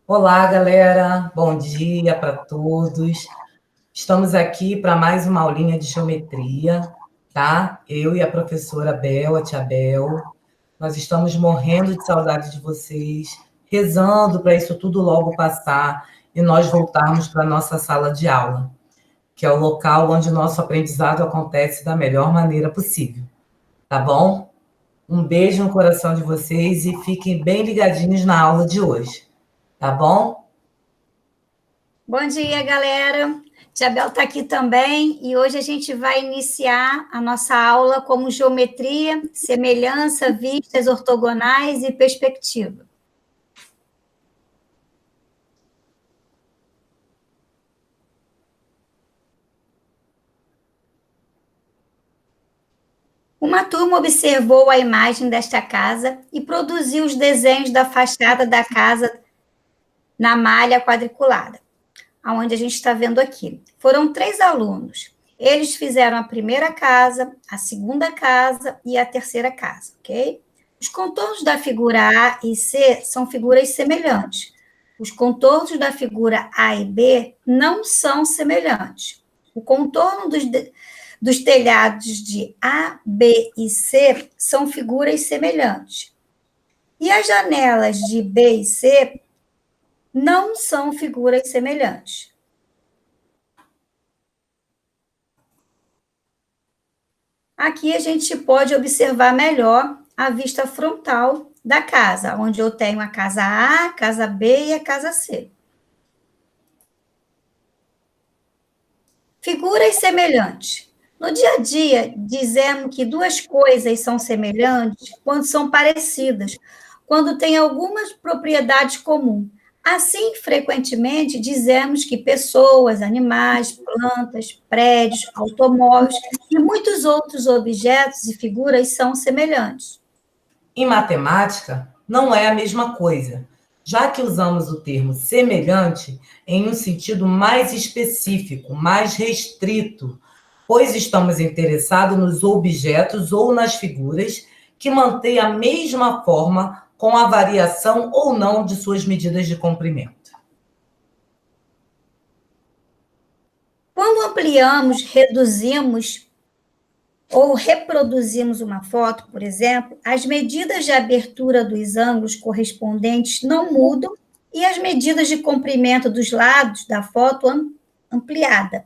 Olá, galera. Bom dia para todos. Estamos aqui para mais uma aulinha de geometria, tá? Eu e a professora Bel, a tia Bel. Nós estamos morrendo de saudade de vocês, rezando para isso tudo logo passar e nós voltarmos para a nossa sala de aula, que é o local onde o nosso aprendizado acontece da melhor maneira possível, tá bom? Um beijo no coração de vocês e fiquem bem ligadinhos na aula de hoje, tá bom? Bom dia, galera. Tia Bel está aqui também e hoje a gente vai iniciar a nossa aula como geometria, semelhança, vistas ortogonais e perspectiva. Uma turma observou a imagem desta casa e produziu os desenhos da fachada da casa na malha quadriculada, aonde a gente está vendo aqui. Foram 3 alunos. Eles fizeram a primeira casa, a segunda casa e a terceira casa, ok? Os contornos da figura A e C são figuras semelhantes. Os contornos da figura A e B não são semelhantes. O contorno dos telhados de A, B e C são figuras semelhantes. E as janelas de B e C não são figuras semelhantes. Aqui a gente pode observar melhor a vista frontal da casa, onde eu tenho a casa A, a casa B e a casa C. Figuras semelhantes. No dia a dia, dizemos que 2 coisas são semelhantes quando são parecidas, quando têm algumas propriedades comuns. Assim, frequentemente, dizemos que pessoas, animais, plantas, prédios, automóveis e muitos outros objetos e figuras são semelhantes. Em matemática, não é a mesma coisa, já que usamos o termo semelhante em um sentido mais específico, mais restrito, pois estamos interessados nos objetos ou nas figuras que mantêm a mesma forma com a variação ou não de suas medidas de comprimento. Quando ampliamos, reduzimos ou reproduzimos uma foto, por exemplo, as medidas de abertura dos ângulos correspondentes não mudam e as medidas de comprimento dos lados da foto ampliada,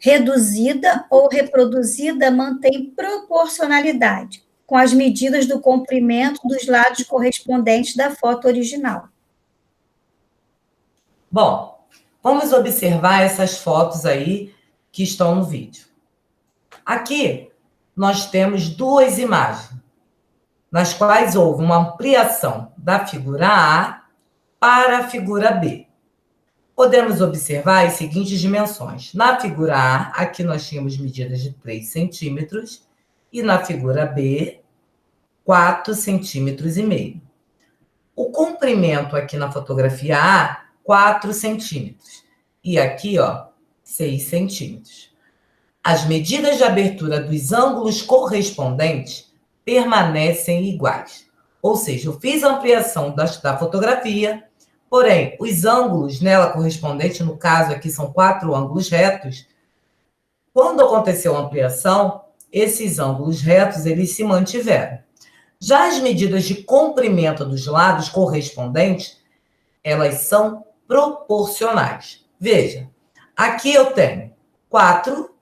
reduzida ou reproduzida mantém proporcionalidade com as medidas do comprimento dos lados correspondentes da foto original. Bom, vamos observar essas fotos aí que estão no vídeo. Aqui, nós temos 2 imagens, nas quais houve uma ampliação da figura A para a figura B. Podemos observar as seguintes dimensões. Na figura A, aqui nós tínhamos medidas de 3 centímetros, e na figura B, 4,5 centímetros. O comprimento aqui na fotografia A, 4 centímetros. E aqui, ó, 6 centímetros. As medidas de abertura dos ângulos correspondentes permanecem iguais. Ou seja, eu fiz a ampliação da fotografia, porém, os ângulos nela correspondentes, no caso aqui são 4 ângulos retos, quando aconteceu a ampliação, esses ângulos retos, eles se mantiveram. Já as medidas de comprimento dos lados correspondentes, elas são proporcionais. Veja, aqui eu tenho 4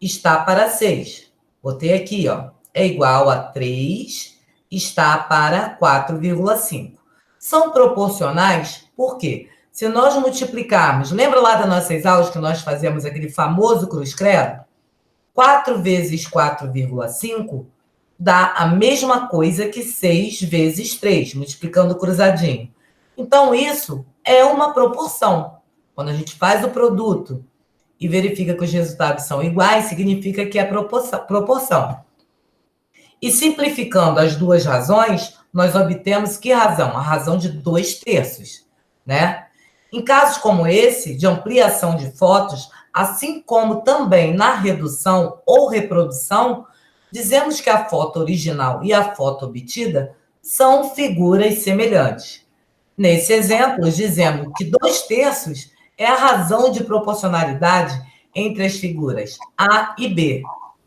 está para 6. Botei aqui, ó, é igual a 3 está para 4,5. São proporcionais porque se nós multiplicarmos, lembra lá das nossas aulas que nós fazemos aquele famoso cruz-credo? 4 vezes 4,5 dá a mesma coisa que 6 vezes 3, multiplicando cruzadinho. Então, isso é uma proporção. Quando a gente faz o produto e verifica que os resultados são iguais, significa que é proporção. E simplificando as 2 razões, nós obtemos que razão? A razão de 2/3, né? Em casos como esse, de ampliação de fotos, assim como também na redução ou reprodução, dizemos que a foto original e a foto obtida são figuras semelhantes. Nesse exemplo, dizemos que 2/3 é a razão de proporcionalidade entre as figuras A e B.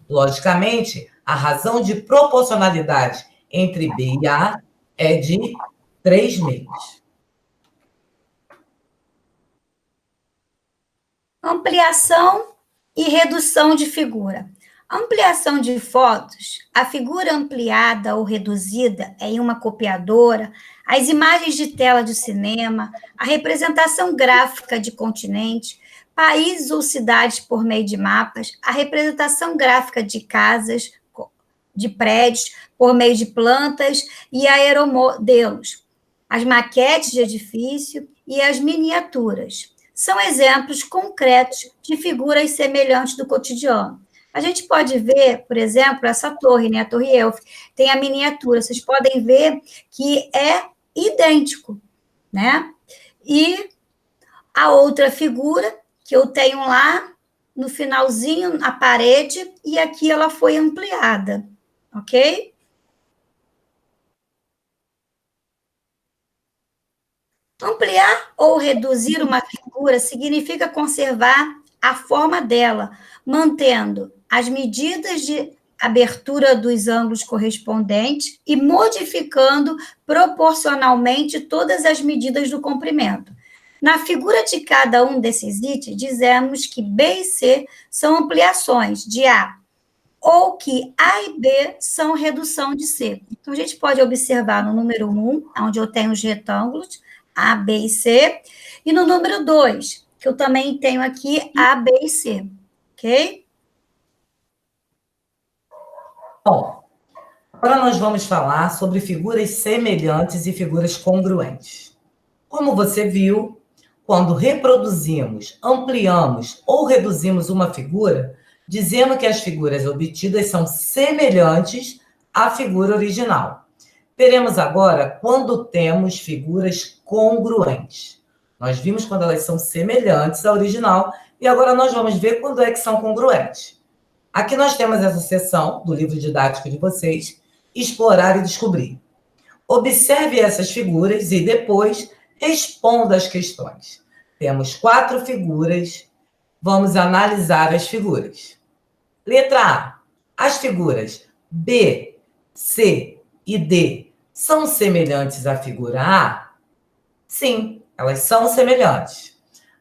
Logicamente, a razão de proporcionalidade entre B e A é de 3/2. Ampliação e redução de figura. Ampliação de fotos, a figura ampliada ou reduzida em uma copiadora, as imagens de tela de cinema, a representação gráfica de continente, países ou cidades por meio de mapas, a representação gráfica de casas, de prédios, por meio de plantas e aeromodelos, as maquetes de edifício e as miniaturas. São exemplos concretos de figuras semelhantes do cotidiano. A gente pode ver, por exemplo, essa torre, né? A Torre Eiffel, tem a miniatura. Vocês podem ver que é idêntico, né? E a outra figura que eu tenho lá no finalzinho, na parede, e aqui ela foi ampliada, ok? Ampliar ou reduzir uma figura significa conservar a forma dela, mantendo as medidas de abertura dos ângulos correspondentes e modificando proporcionalmente todas as medidas do comprimento. Na figura de cada um desses itens, dizemos que B e C são ampliações de A, ou que A e B são redução de C. Então, a gente pode observar no número 1, onde eu tenho os retângulos, A, B e C, e no número 2, que eu também tenho aqui A, B e C, ok? Bom, agora nós vamos falar sobre figuras semelhantes e figuras congruentes. Como você viu, quando reproduzimos, ampliamos ou reduzimos uma figura, dizemos que as figuras obtidas são semelhantes à figura original. Veremos agora quando temos figuras congruentes. Nós vimos quando elas são semelhantes à original e agora nós vamos ver quando é que são congruentes. Aqui nós temos essa seção do livro didático de vocês, Explorar e Descobrir. Observe essas figuras e depois responda as questões. Temos 4 figuras, vamos analisar as figuras. Letra A. As figuras B, C e D são semelhantes à figura A? Sim, elas são semelhantes.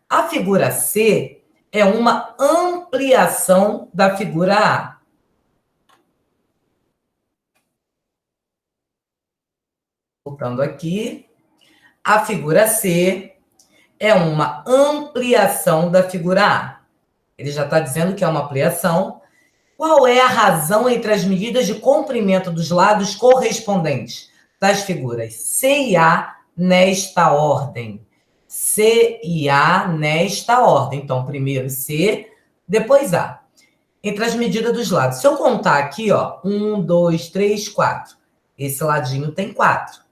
A figura C é uma ampliação da figura A. Voltando aqui, a figura C é uma ampliação da figura A. Ele já está dizendo que é uma ampliação. Qual é a razão entre as medidas de comprimento dos lados correspondentes das figuras C e A nesta ordem? C e A nesta ordem. Então, primeiro C, depois A. Entre as medidas dos lados. Se eu contar aqui, ó, 1, 2, 3, 4. Esse ladinho tem 4.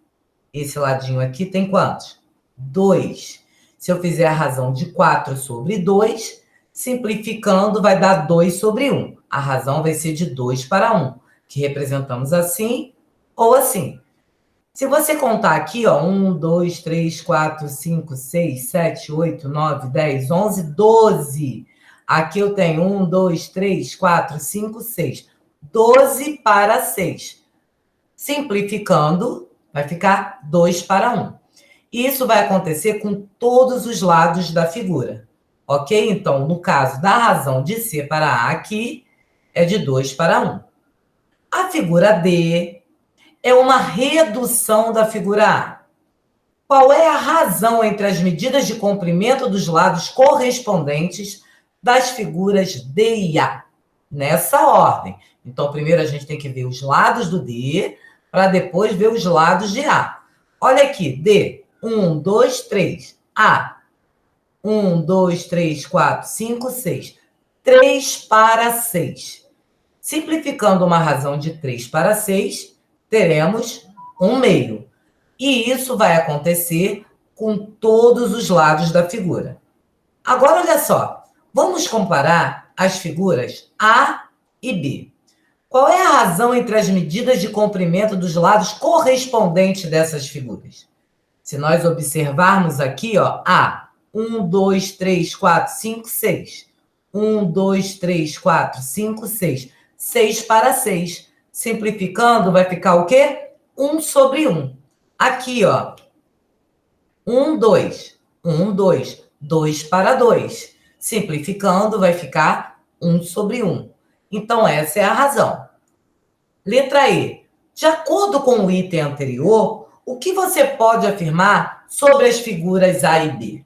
Esse ladinho aqui tem quantos? 2. Se eu fizer a razão de 4 sobre 2, simplificando, vai dar 2 sobre 1. A razão vai ser de 2 para 1, que representamos assim ou assim. Se você contar aqui, ó, 1, 2, 3, 4, 5, 6, 7, 8, 9, 10, 11, 12. Aqui eu tenho 1, 2, 3, 4, 5, 6. 12 para 6. Simplificando, vai ficar 2 para 1. Isso vai acontecer com todos os lados da figura. Ok? Então, no caso da razão de C para A aqui, é de 2 para 1. A figura D é uma redução da figura A. Qual é a razão entre as medidas de comprimento dos lados correspondentes das figuras D e A? Nessa ordem. Então, primeiro a gente tem que ver os lados do D, para depois ver os lados de A. Olha aqui, D. 1, 2, 3. A. 1, 2, 3, 4, 5, 6. 3 para 6. Simplificando uma razão de 3 para 6, teremos 1/2. E isso vai acontecer com todos os lados da figura. Agora, olha só. Vamos comparar as figuras A e B. Qual é a razão entre as medidas de comprimento dos lados correspondentes dessas figuras? Se nós observarmos aqui, ó, 1, 2, 3, 4, 5, 6. 1, 2, 3, 4, 5, 6. 6 para 6. Simplificando, vai ficar o quê? 1 sobre 1. Aqui, ó. 1, 2. 1, 2. 2 para 2. Simplificando, vai ficar 1 sobre 1. Então, essa é a razão. Letra E. De acordo com o item anterior, o que você pode afirmar sobre as figuras A e B?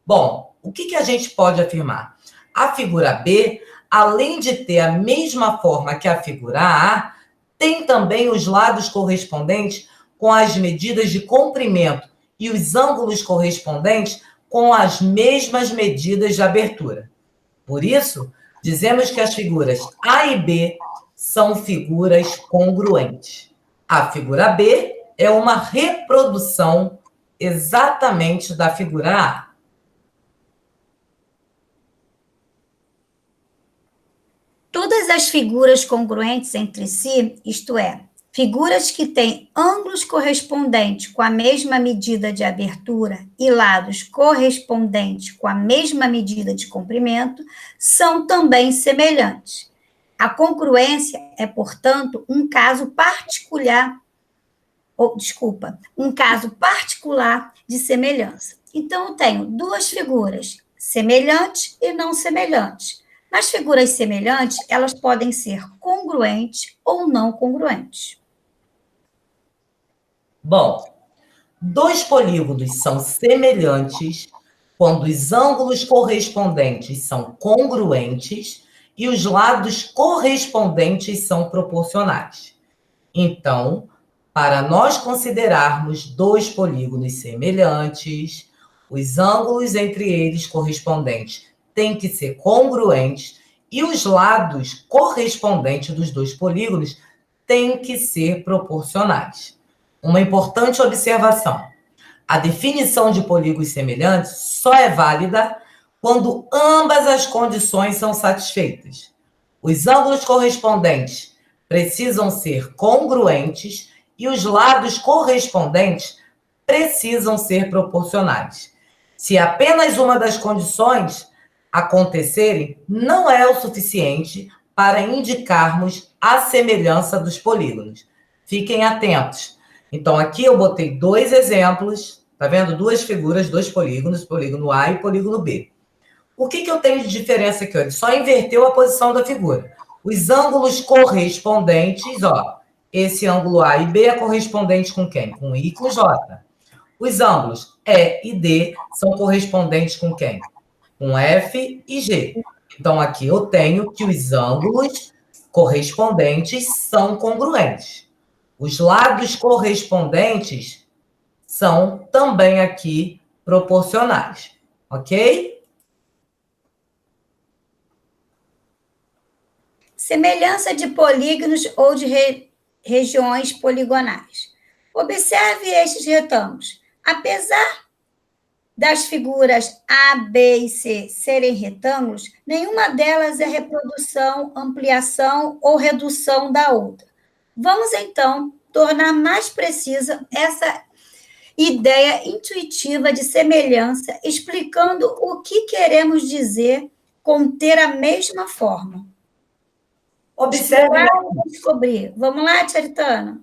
Bom, o que a gente pode afirmar? A figura B, além de ter a mesma forma que a figura A, tem também os lados correspondentes com as medidas de comprimento e os ângulos correspondentes com as mesmas medidas de abertura. Por isso, dizemos que as figuras A e B são figuras congruentes. A figura B é uma reprodução exatamente da figura A. Todas as figuras congruentes entre si, isto é, figuras que têm ângulos correspondentes com a mesma medida de abertura e lados correspondentes com a mesma medida de comprimento, são também semelhantes. A congruência é, portanto, um caso particular de semelhança. Então, eu tenho duas figuras, semelhantes e não semelhantes. Nas figuras semelhantes, elas podem ser congruentes ou não congruentes. Bom, dois polígonos são semelhantes quando os ângulos correspondentes são congruentes e os lados correspondentes são proporcionais. Então, para nós considerarmos dois polígonos semelhantes, os ângulos entre eles correspondentes têm que ser congruentes e os lados correspondentes dos dois polígonos têm que ser proporcionais. Uma importante observação: a definição de polígonos semelhantes só é válida quando ambas as condições são satisfeitas. Os ângulos correspondentes precisam ser congruentes e os lados correspondentes precisam ser proporcionais. Se apenas uma das condições acontecerem, não é o suficiente para indicarmos a semelhança dos polígonos. Fiquem atentos. Então, aqui eu botei dois exemplos, tá vendo? Duas figuras, dois polígonos, polígono A e polígono B. O que eu tenho de diferença aqui? Ele só inverteu a posição da figura. Os ângulos correspondentes, ó, esse ângulo A e B é correspondente com quem? Com I e com J. Os ângulos E e D são correspondentes com quem? Com F e G. Então, aqui eu tenho que os ângulos correspondentes são congruentes. Os lados correspondentes são também aqui proporcionais. Ok? Semelhança de polígonos ou de regiões poligonais. Observe estes retângulos. Apesar das figuras A, B e C serem retângulos, nenhuma delas é reprodução, ampliação ou redução da outra. Vamos, então, tornar mais precisa essa ideia intuitiva de semelhança, explicando o que queremos dizer com ter a mesma forma. Observe. Descobrir. Vamos lá, Charitana?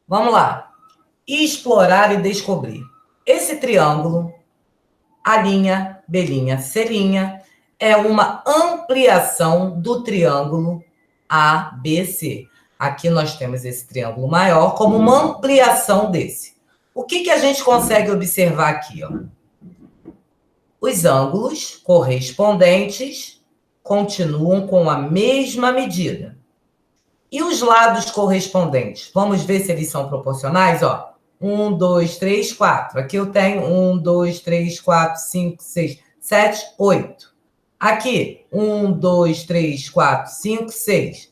Vamos lá. Explorar e descobrir. Esse triângulo, A', B', C', é uma ampliação do triângulo ABC. Aqui nós temos esse triângulo maior como uma ampliação desse. O que a gente consegue observar aqui? Ó? Os ângulos correspondentes continuam com a mesma medida. E os lados correspondentes? Vamos ver se eles são proporcionais? Ó, 1, 2, 3, 4. Aqui eu tenho 1, 2, 3, 4, 5, 6, 7, 8. Aqui, 1, 2, 3, 4, 5, 6.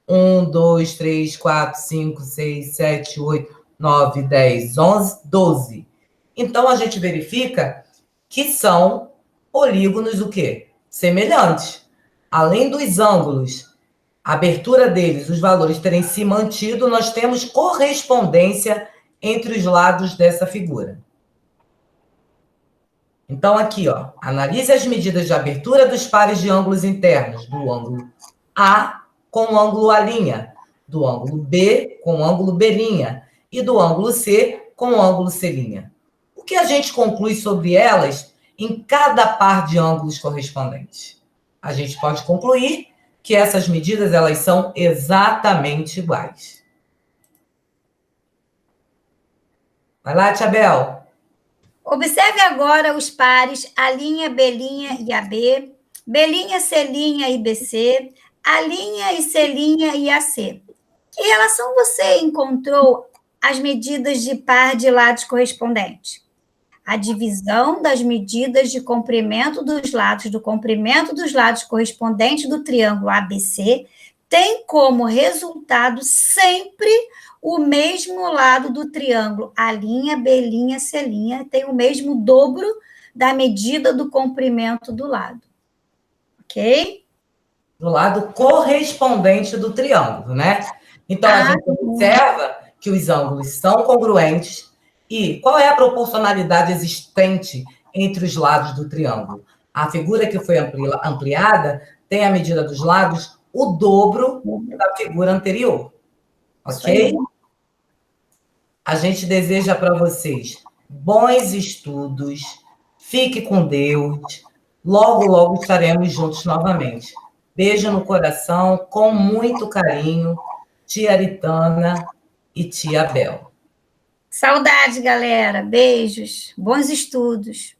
1, 2, 3, 4, 5, 6, 7, 8, 9, 10, 11, 12. Então, a gente verifica que são polígonos o quê? Semelhantes. Além dos ângulos a abertura deles, os valores terem se mantido, nós temos correspondência entre os lados dessa figura. Então, aqui, ó, analise as medidas de abertura dos pares de ângulos internos, do ângulo A com o ângulo A', do ângulo B com o ângulo B' e do ângulo C com o ângulo C'. O que a gente conclui sobre elas em cada par de ângulos correspondentes? A gente pode concluir que essas medidas elas são exatamente iguais. Vai lá, Tia Bel. Observe agora os pares A', B' e AB, B', C' e BC, A' e C' e AC. Que relação você encontrou as medidas de par de lados correspondentes? A divisão das medidas de comprimento dos lados correspondentes do triângulo ABC tem como resultado sempre o mesmo lado do triângulo A', B', C', tem o mesmo dobro da medida do comprimento do lado. Ok? Do lado correspondente do triângulo, né? Então, a gente observa que os ângulos são congruentes. E qual é a proporcionalidade existente entre os lados do triângulo? A figura que foi ampliada tem a medida dos lados o dobro da figura anterior. Ok? A gente deseja para vocês bons estudos, fique com Deus. Logo, logo estaremos juntos novamente. Beijo no coração, com muito carinho, tia Aritana e tia Bel. Saudade, galera. Beijos. Bons estudos.